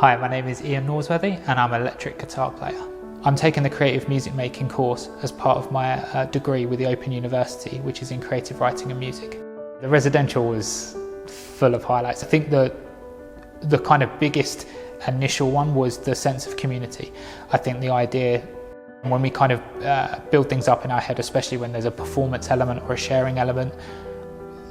Hi, my name is Norsworthy and I'm an electric guitar player. I'm taking the Creative Music Making course as part of my degree with the Open University, which is in creative writing and music. The residential was full of highlights. I think the kind of biggest initial one was the sense of community. I think the idea when we kind of build things up in our head, especially when there's a performance element or a sharing element,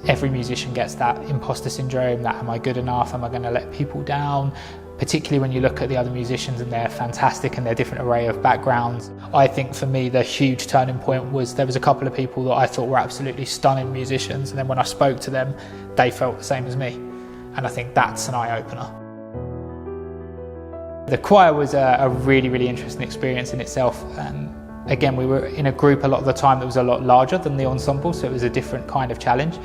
every musician gets that imposter syndrome, that am I good enough, am I going to let people down? Particularly when you look at the other musicians and they're fantastic and their different array of backgrounds. I think for me the huge turning point was there was a couple of people that I thought were absolutely stunning musicians, and then when I spoke to them they felt the same as me, and I think that's an eye-opener. The choir was a really interesting experience in itself. Again, we were in a group a lot of the time that was a lot larger than the ensemble, so it was a different kind of challenge.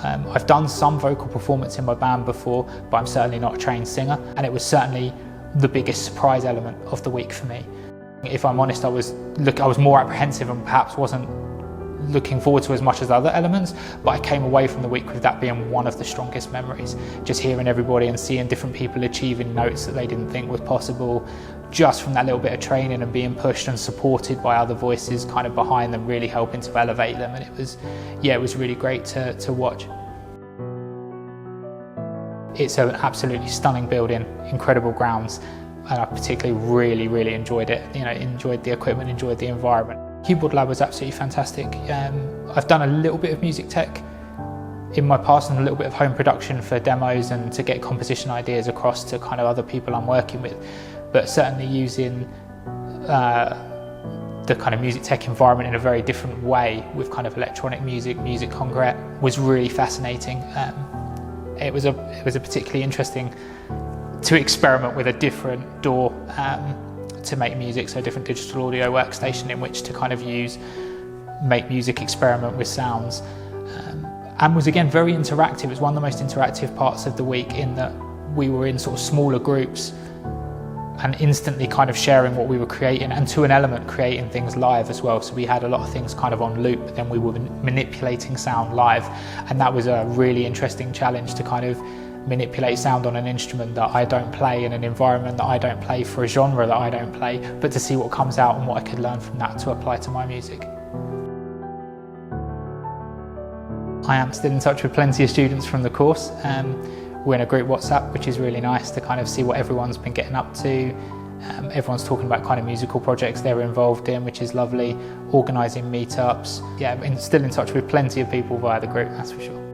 I've done some vocal performance in my band before, but I'm certainly not a trained singer, and it was certainly the biggest surprise element of the week for me. If I'm honest, I was more apprehensive and perhaps wasn't looking forward to as much as other elements, but I came away from the week with that being one of the strongest memories. Just hearing everybody and seeing different people achieving notes that they didn't think was possible, just from that little bit of training and being pushed and supported by other voices kind of behind them, really helping to elevate them, and it was really great to watch. It's an absolutely stunning building, incredible grounds, and I particularly really enjoyed it. Enjoyed the equipment, enjoyed the environment. Keyboard Lab was absolutely fantastic. I've done a little bit of music tech in my past and a little bit of home production for demos and to get composition ideas across to kind of other people I'm working with, but certainly using the kind of music tech environment in a very different way with kind of electronic music concrete was really fascinating. It was a particularly interesting to experiment with a different DAW to make music, so a different digital audio workstation in which to kind of make music, experiment with sounds, and was again very interactive. It was one of the most interactive parts of the week in that we were in sort of smaller groups and instantly kind of sharing what we were creating, and to an element creating things live as well. So we had a lot of things kind of on loop, but then we were manipulating sound live, and that was a really interesting challenge to kind of manipulate sound on an instrument that I don't play, in an environment that I don't play, for a genre that I don't play, but to see what comes out and what I could learn from that to apply to my music. I am still in touch with plenty of students from the course. We're in a group WhatsApp, which is really nice to kind of see what everyone's been getting up to. Everyone's talking about kind of musical projects they're involved in, which is lovely, organising meetups. Yeah, I'm still in touch with plenty of people via the group, that's for sure.